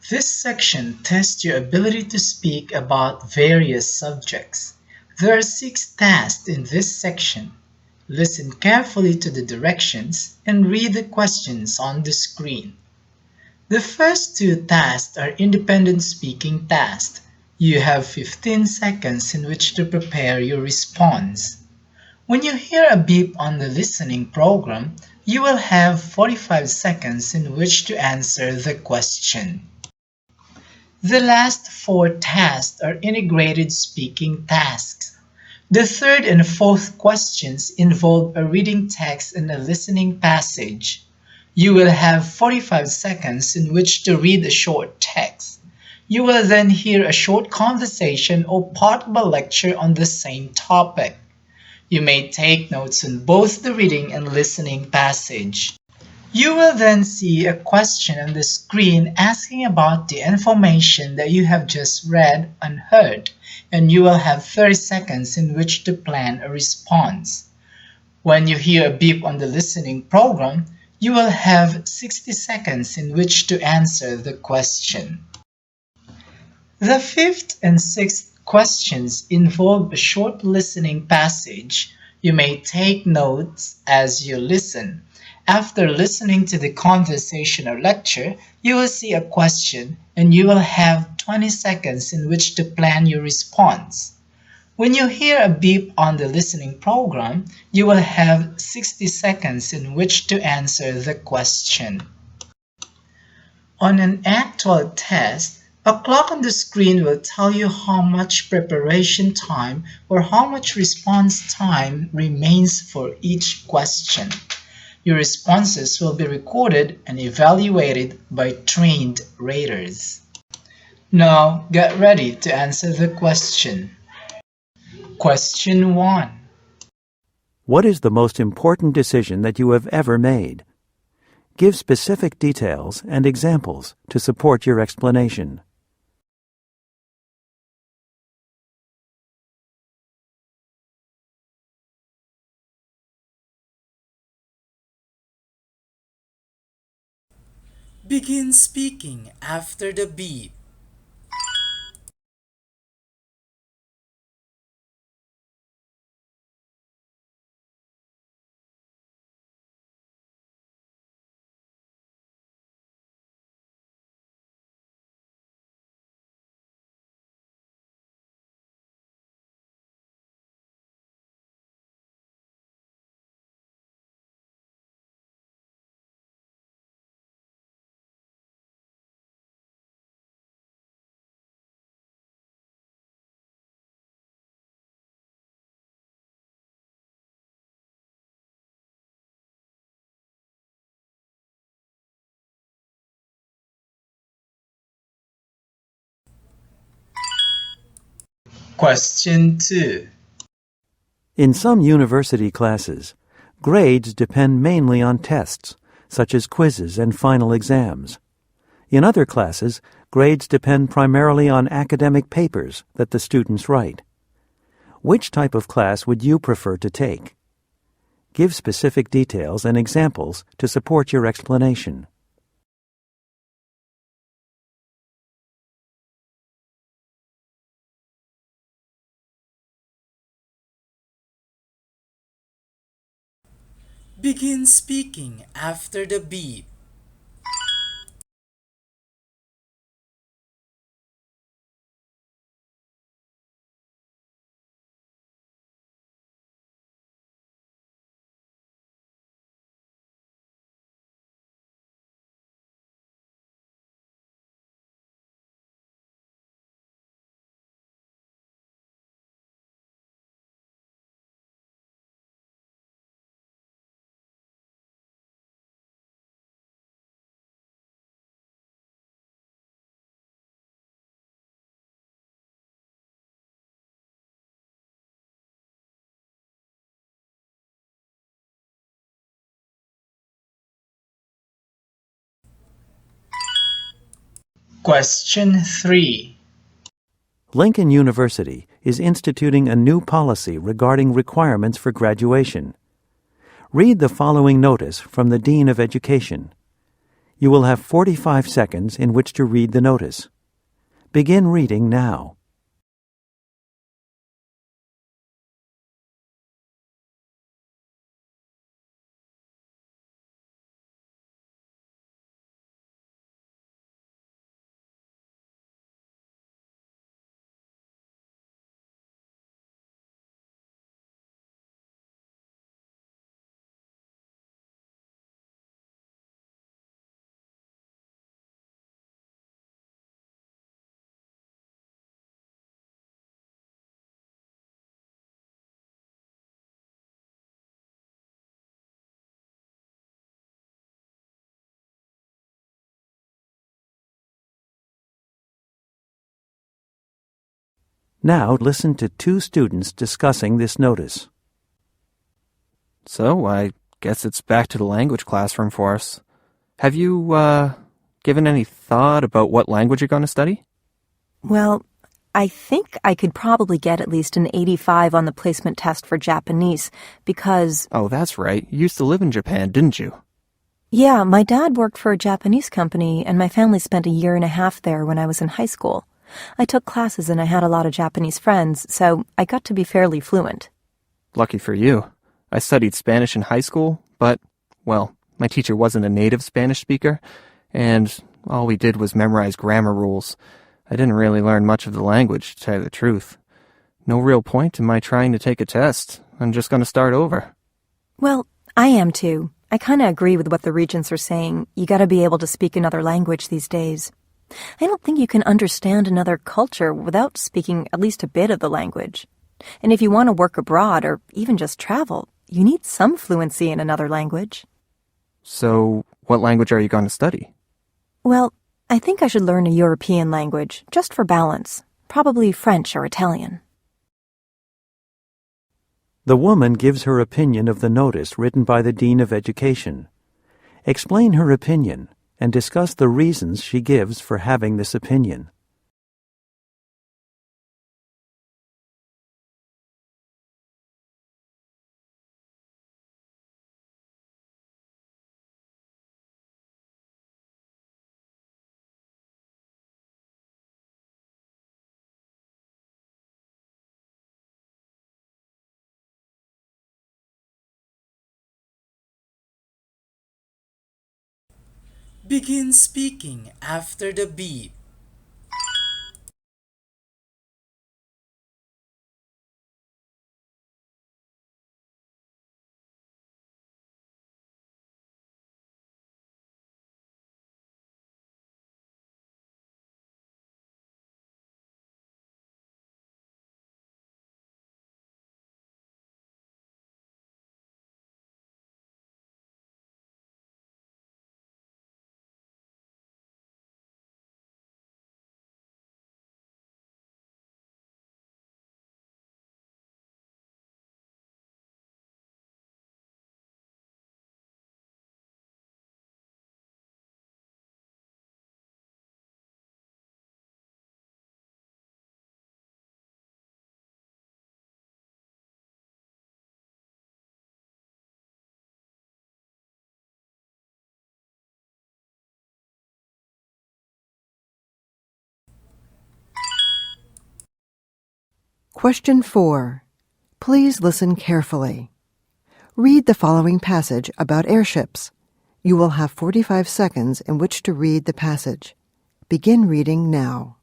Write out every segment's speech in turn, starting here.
This section tests your ability to speak about various subjects. There are 6 tasks in this section. Listen carefully to the directions and read the questions on the screen. The first 2 tasks are independent speaking tasks. You have 15 seconds in which to prepare your response. When you hear a beep on the listening program, you will have 45 seconds in which to answer the question. The last 4 tasks are integrated speaking tasks. The third and fourth questions involve a reading text and a listening passage. You will have 45 seconds in which to read a short text. You will then hear a short conversation or part of a lecture on the same topic. You may take notes on both the reading and listening passage. You will then see a question on the screen asking about the information that you have just read and heard, and you will have 30 seconds in which to plan a response. When you hear a beep on the listening program, you will have 60 seconds in which to answer the question. The fifth and sixth questions involve a short listening passage. You may take notes as you listen. After listening to the conversation or lecture, you will see a question and you will have 20 seconds in which to plan your response. When you hear a beep on the listening program, you will have 60 seconds in which to answer the question. On an actual test, a clock on the screen will tell you how much preparation time or how much response time remains for each question. Your responses will be recorded and evaluated by trained raters. Now, get ready to answer the question. Question 1. What is the most important decision that you have ever made? Give specific details and examples to support your explanation. Begin speaking after the beep. Question 2. In some university classes, grades depend mainly on tests, such as quizzes and final exams. In other classes, grades depend primarily on academic papers that the students write. Which type of class would you prefer to take? Give specific details and examples to support your explanation. Begin speaking after the beep. Question 3. Lincoln University is instituting a new policy regarding requirements for graduation. Read the following notice from the Dean of Education. You will have 45 seconds in which to read the notice. Begin reading now. Now listen to two students discussing this notice. So, I guess it's back to the language classroom for us. Have you, given any thought about what language you're going to study? Well, I think I could probably get at least an 85 on the placement test for Japanese because... Oh, that's right. You used to live in Japan, didn't you? Yeah, my dad worked for a Japanese company and my family spent a year and a half there when I was in high school. I took classes and I had a lot of Japanese friends, so I got to be fairly fluent. Lucky for you. I studied Spanish in high school, but, well, my teacher wasn't a native Spanish speaker, and all we did was memorize grammar rules. I didn't really learn much of the language, to tell you the truth. No real point in my trying to take a test. I'm just going to start over. Well, I am too. I kind of agree with what the regents are saying. You got to be able to speak another language these days. I don't think you can understand another culture without speaking at least a bit of the language. And if you want to work abroad or even just travel, you need some fluency in another language. So, what language are you going to study? Well, I think I should learn a European language, just for balance. Probably French or Italian. The woman gives her opinion of the notice written by the Dean of Education. Explain her opinion and discuss the reasons she gives for having this opinion. Begin speaking after the beep. Question 4. Please listen carefully. Read the following passage about airships. You will have 45 seconds in which to read the passage. Begin reading now.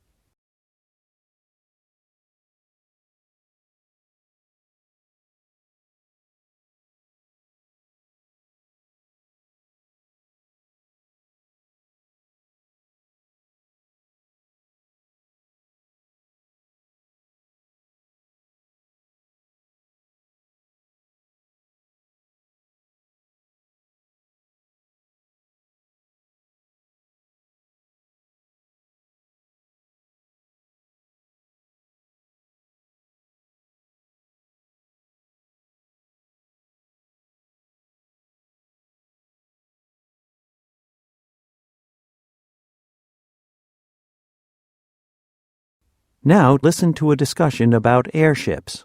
Now listen to a discussion about airships.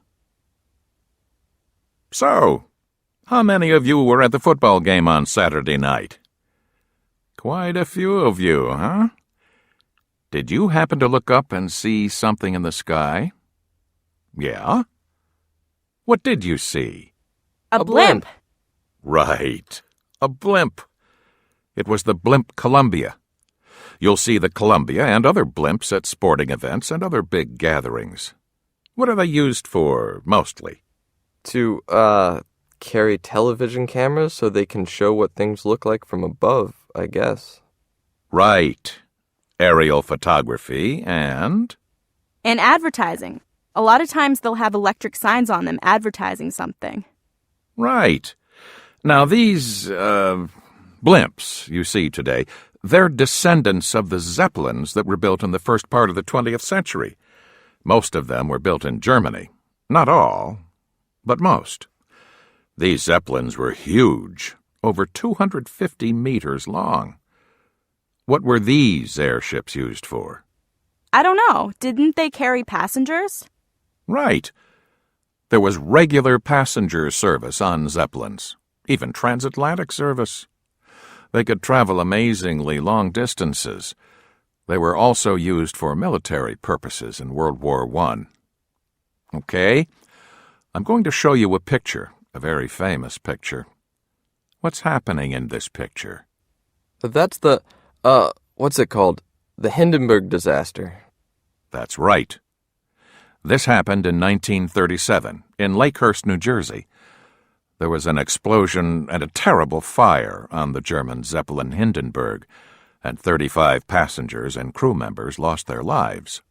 So, how many of you were at the football game on Saturday night? Quite a few of you, huh? Did you happen to look up and see something in the sky? Yeah? What did you see? A blimp. Right. A blimp. It was the blimp Columbia. You'll see the Columbia and other blimps at sporting events and other big gatherings. What are they used for, mostly? To, carry television cameras so they can show what things look like from above, I guess. Right. Aerial photography and... And advertising. A lot of times they'll have electric signs on them advertising something. Right. Now these, blimps you see today, they're descendants of the Zeppelins that were built in the first part of the 20th century. Most of them were built in Germany. Not all, but most. These Zeppelins were huge, over 250 meters long. What were these airships used for? I don't know. Didn't they carry passengers? Right. There was regular passenger service on Zeppelins, even transatlantic service. They could travel amazingly long distances. They were also used for military purposes in World War I. Okay, I'm going to show you a picture, a very famous picture. What's happening in this picture? That's the, what's it called? The Hindenburg disaster. That's right. This happened in 1937 in Lakehurst, New Jersey. There was an explosion and a terrible fire on the German Zeppelin Hindenburg, and 35 passengers and crew members lost their lives.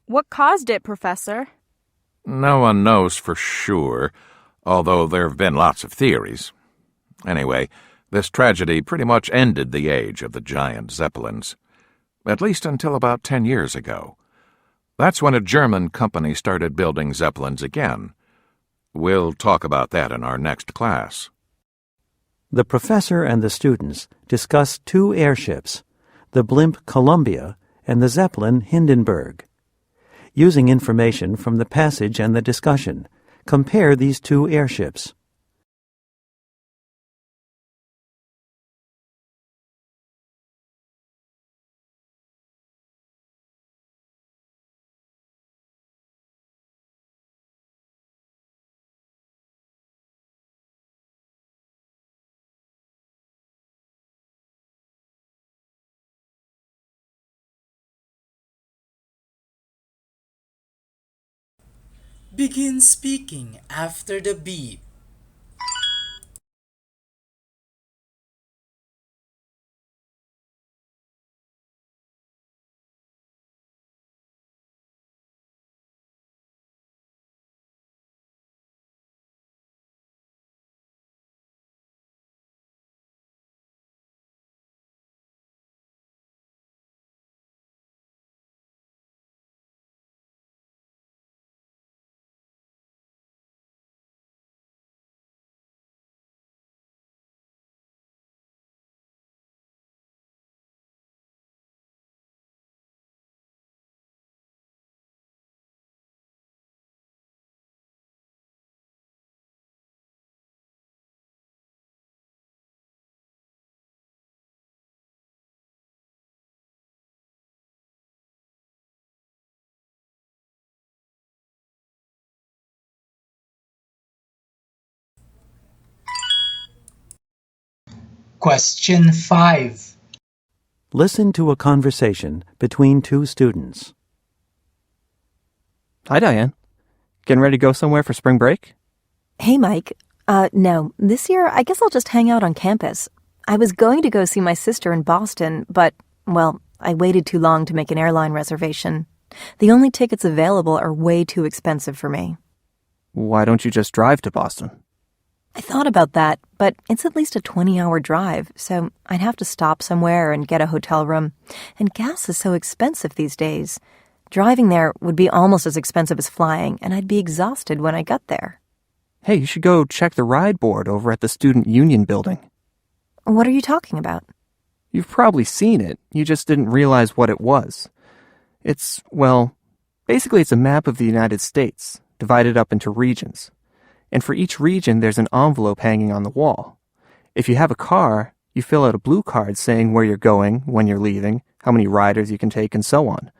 What caused it, Professor? No one knows for sure, although there have been lots of theories. Anyway, this tragedy pretty much ended the age of the giant Zeppelins, at least until about 10 years ago. That's when a German company started building Zeppelins again. We'll talk about that in our next class. The professor and the students discussed two airships, the blimp Columbia and the Zeppelin Hindenburg. Using information from the passage and the discussion, compare these two airships. Begin speaking after the beep. Question 5. Listen to a conversation between two students. Hi, Diane. Getting ready to go somewhere for spring break? Hey, Mike. No, this year I guess I'll just hang out on campus. I was going to go see my sister in Boston, but, well, I waited too long to make an airline reservation. The only tickets available are way too expensive for me. Why don't you just drive to Boston? I thought about that, but it's at least a 20-hour drive, so I'd have to stop somewhere and get a hotel room. And gas is so expensive these days. Driving there would be almost as expensive as flying, and I'd be exhausted when I got there. Hey, you should go check the ride board over at the Student Union building. What are you talking about? You've probably seen it, you just didn't realize what it was. It's, well, basically it's a map of the United States, divided up into regions. And for each region, there's an envelope hanging on the wall. If you have a car, You fill out a blue card saying where you're going, when you're leaving, how many riders you can take, and so on.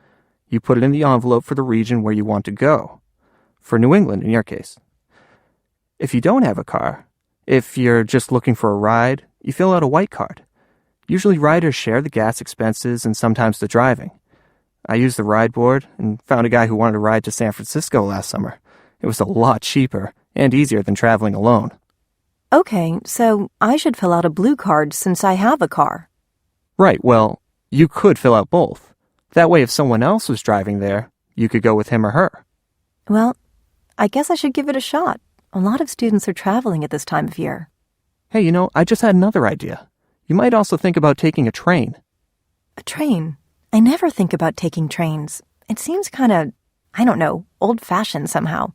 You put it in the envelope for the region where you want to go. For New England, in your case. If you don't have a car, if you're just looking for a ride, you fill out a white card. Usually riders share the gas expenses and sometimes the driving. I used the ride board and found a guy who wanted to ride to San Francisco last summer. It was a lot cheaper and easier than traveling alone. Okay, so I should fill out a blue card since I have a car. Right, well, you could fill out both. That way if someone else was driving there, you could go with him or her. Well, I guess I should give it a shot. A lot of students are traveling at this time of year. Hey, I just had another idea. You might also think about taking a train. A train? I never think about taking trains. It seems kind of, I don't know, old-fashioned somehow.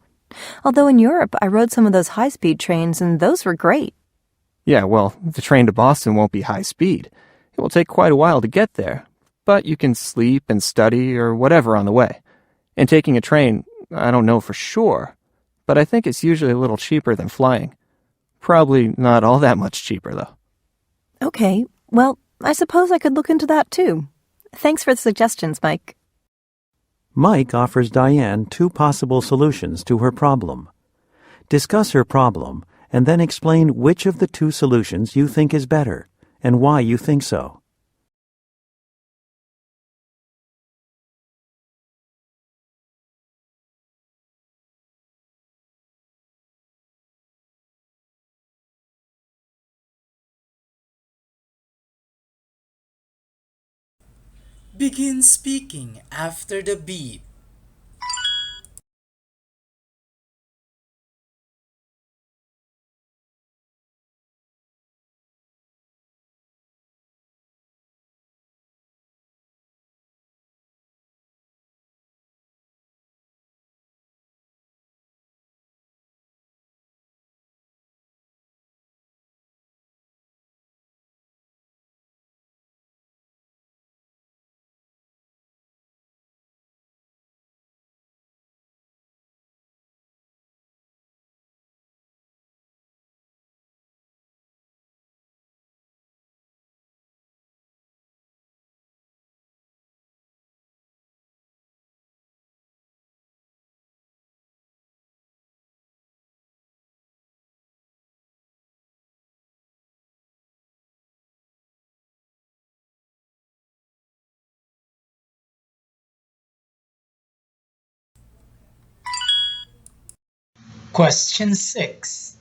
Although in Europe, I rode some of those high-speed trains, and those were great. Yeah, well, the train to Boston won't be high speed. It will take quite a while to get there, but you can sleep and study or whatever on the way. And taking a train, I don't know for sure, but I think it's usually a little cheaper than flying. Probably not all that much cheaper, though. Okay, well, I suppose I could look into that too. Thanks for the suggestions, Mike. Mike offers Diane 2 possible solutions to her problem. Discuss her problem and then explain which of the 2 solutions you think is better and why you think so. Begin speaking after the beep. Question 6.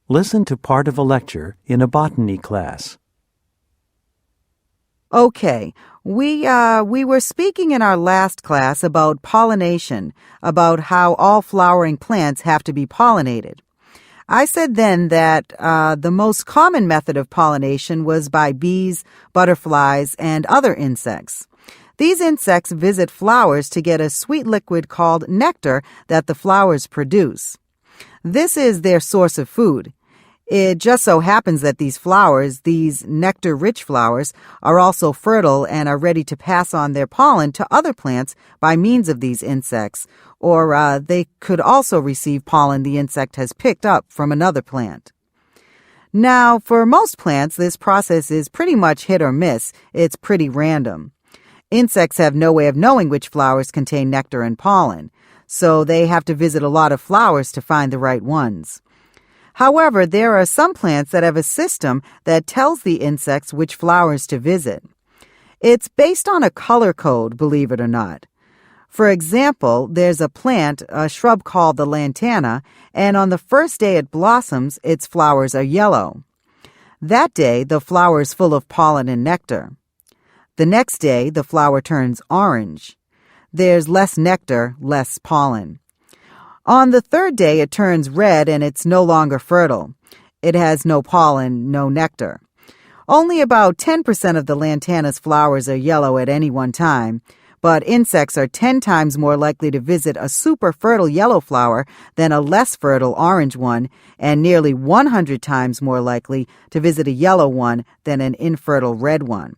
Listen to part of a lecture in a botany class. Okay, we were speaking in our last class about pollination, about how all flowering plants have to be pollinated. I said then that the most common method of pollination was by bees, butterflies, and other insects. These insects visit flowers to get a sweet liquid called nectar that the flowers produce. This is their source of food. It just so happens that these flowers, these nectar-rich flowers, are also fertile and are ready to pass on their pollen to other plants by means of these insects, or they could also receive pollen the insect has picked up from another plant. Now, for most plants, this process is pretty much hit or miss. It's pretty random. Insects have no way of knowing which flowers contain nectar and pollen, so they have to visit a lot of flowers to find the right ones. However, there are some plants that have a system that tells the insects which flowers to visit. It's based on a color code, believe it or not. For example, there's a plant, a shrub called the lantana, and on the first day it blossoms, its flowers are yellow. That day, the flower is full of pollen and nectar. The next day, the flower turns orange. There's less nectar, less pollen. On the third day, it turns red and it's no longer fertile. It has no pollen, no nectar. Only about 10% of the lantana's flowers are yellow at any one time, but insects are 10 times more likely to visit a super fertile yellow flower than a less fertile orange one, and nearly 100 times more likely to visit a yellow one than an infertile red one.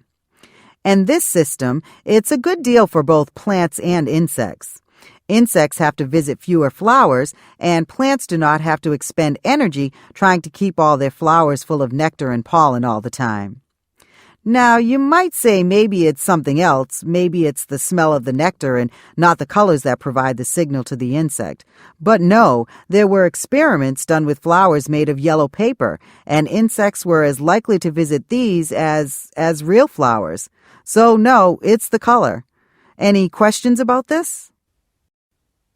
And this system, it's a good deal for both plants and insects. Insects have to visit fewer flowers, and plants do not have to expend energy trying to keep all their flowers full of nectar and pollen all the time. Now, you might say maybe it's something else. Maybe it's the smell of the nectar and not the colors that provide the signal to the insect. But no, there were experiments done with flowers made of yellow paper, and insects were as likely to visit these as real flowers. So no, it's the color. Any questions about this?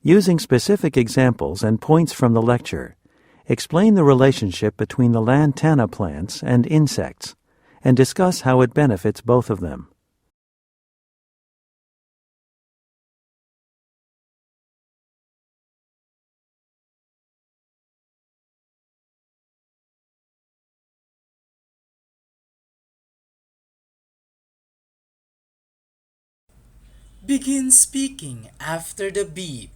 Using specific examples and points from the lecture, explain the relationship between the lantana plants and insects, and discuss how it benefits both of them. Begin speaking after the beep.